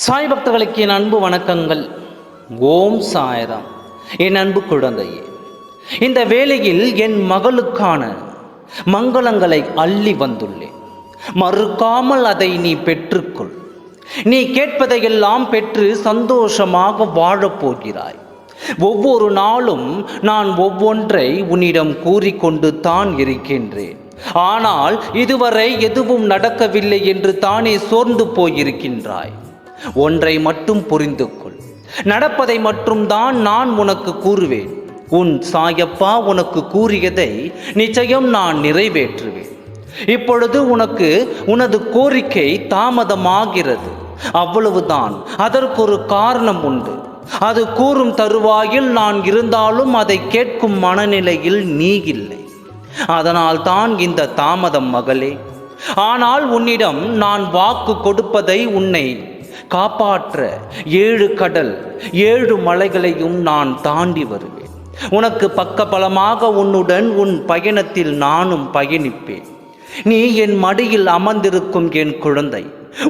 சாய் பக்தர்களுக்கு என் அன்பு வணக்கங்கள். ஓம் சாய்ராம். என் அன்பு குழந்தையே, இந்த வேளையில் என் மகளுக்கான மங்களங்களை அள்ளி வந்துள்ளேன். மறுக்காமல் அதை நீ பெற்றுக்கொள். நீ கேட்பதையெல்லாம் பெற்று சந்தோஷமாக வாழப்போகிறாய். ஒவ்வொரு நாளும் நான் ஒவ்வொன்றை உன்னிடம் கூறிக்கொண்டு தான் இருக்கின்றேன். ஆனால் இதுவரை எதுவும் நடக்கவில்லை என்று தானே சோர்ந்து போயிருக்கின்றாய். ஒன்றை மட்டும் புரிந்து கொள். நடப்பதை மட்டும் தான் நான் உனக்கு கூறுவேன். உன் சாயப்பா உனக்கு கூறியதை நிச்சயம் நான் நிறைவேற்றுவேன். இப்பொழுது உனக்கு உனது கோரிக்கை தாமதமாகிறது, அவ்வளவுதான். அதற்கு ஒரு காரணம் உண்டு. அது கூறும் தருவாயில் நான் இருந்தாலும் அதை கேட்கும் மனநிலையில் நீ இல்லை. அதனால் தான் இந்த தாமதம் மகளே. ஆனால் உன்னிடம் நான் வாக்கு கொடுப்பதை உன்னை காப்பாற்ற 7 கடல் 7 மலைகளையும் நான் தாண்டி வருவேன். உனக்கு பக்கபலமாக உன்னுடன் உன் பயணத்தில் நானும் பயணிப்பேன். நீ என் மடியில் அமர்ந்திருக்கும் என் குழந்தை,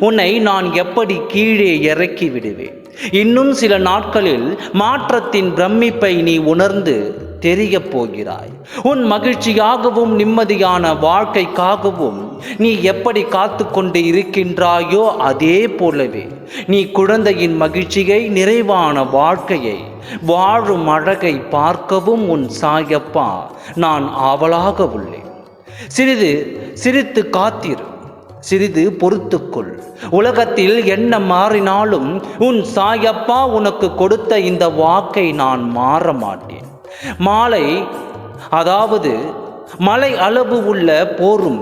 உன்னை நான் எப்படி கீழே இறக்கி விடுவேன். இன்னும் சில நாட்களில் மாற்றத்தின் பிரமிப்பை நீ உணர்ந்து தெரிய போகிறாய். உன் மகிழ்ச்சியாகவும் நிம்மதியான வாழ்க்கைக்காகவும் நீ எப்படி காத்து கொண்டு இருக்கின்றாயோ அதே போலவே நீ குழந்தையின் மகிழ்ச்சியை, நிறைவான வாழ்க்கையை, வாழும் அழகை பார்க்கவும் உன் சாயப்பா நான் ஆவலாக உள்ளேன். சிறிது சிரித்து காத்திரு, சிறிது பொறுத்துக்கொள். உலகத்தில் என்ன மாறினாலும் உன் சாயப்பா உனக்கு கொடுத்த இந்த வாக்கை நான் மாற மாட்டேன். மலை அளவு உள்ள போரும்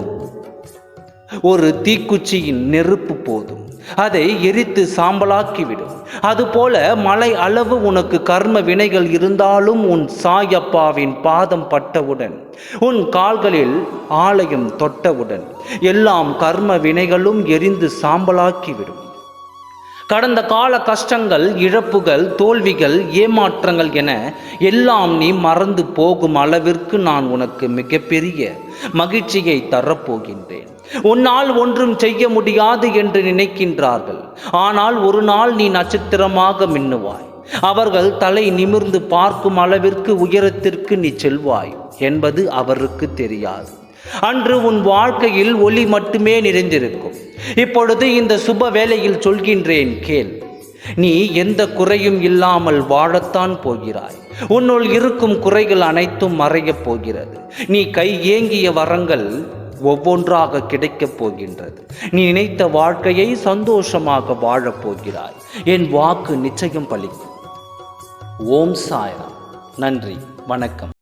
ஒரு தீக்குச்சியின் நெருப்பு போதும், அதை எரித்து சாம்பலாக்கிவிடும். அதுபோல மலை அளவு உனக்கு கர்ம வினைகள் இருந்தாலும் உன் சாயப்பாவின் பாதம் பட்டவுடன், உன் கால்களில் ஆலயம் தொட்டவுடன் எல்லாம் கர்ம வினைகளும் எரிந்து சாம்பலாக்கிவிடும். கடந்த கால கஷ்டங்கள், இழப்புகள், தோல்விகள், ஏமாற்றங்கள் என எல்லாம் நீ மறந்து போகும் அளவிற்கு நான் உனக்கு மிகப்பெரிய மகிழ்ச்சியை தரப்போகின்றேன். உன்னால் ஒன்றும் செய்ய முடியாது என்று நினைக்கின்றார்கள். ஆனால் ஒரு நாள் நீ நட்சத்திரமாக மின்னுவாய். அவர்கள் தலை நிமிர்ந்து பார்க்கும் அளவிற்கு உயரத்திற்கு நீ செல்வாய் என்பது அவருக்கு தெரியாது. அன்று உன் வாழ்க்கையில் ஒளி மட்டுமே நிறைந்திருக்கும். இப்பொழுது இந்த சுப வேளையில் சொல்கின்றேன் கேள். நீ எந்த குறையும் இல்லாமல் வாழத்தான் போகிறாய். உன்னுள் இருக்கும் குறைகள் அனைத்தும் மறையப் போகிறது. நீ கை ஏங்கிய வரங்கள் ஒவ்வொன்றாக கிடைக்கப் போகின்றது. நீ நினைத்த வாழ்க்கையை சந்தோஷமாக வாழப் போகிறாய். என் வாக்கு நிச்சயம் பலிக்கும். ஓம் சாய்ராம். நன்றி, வணக்கம்.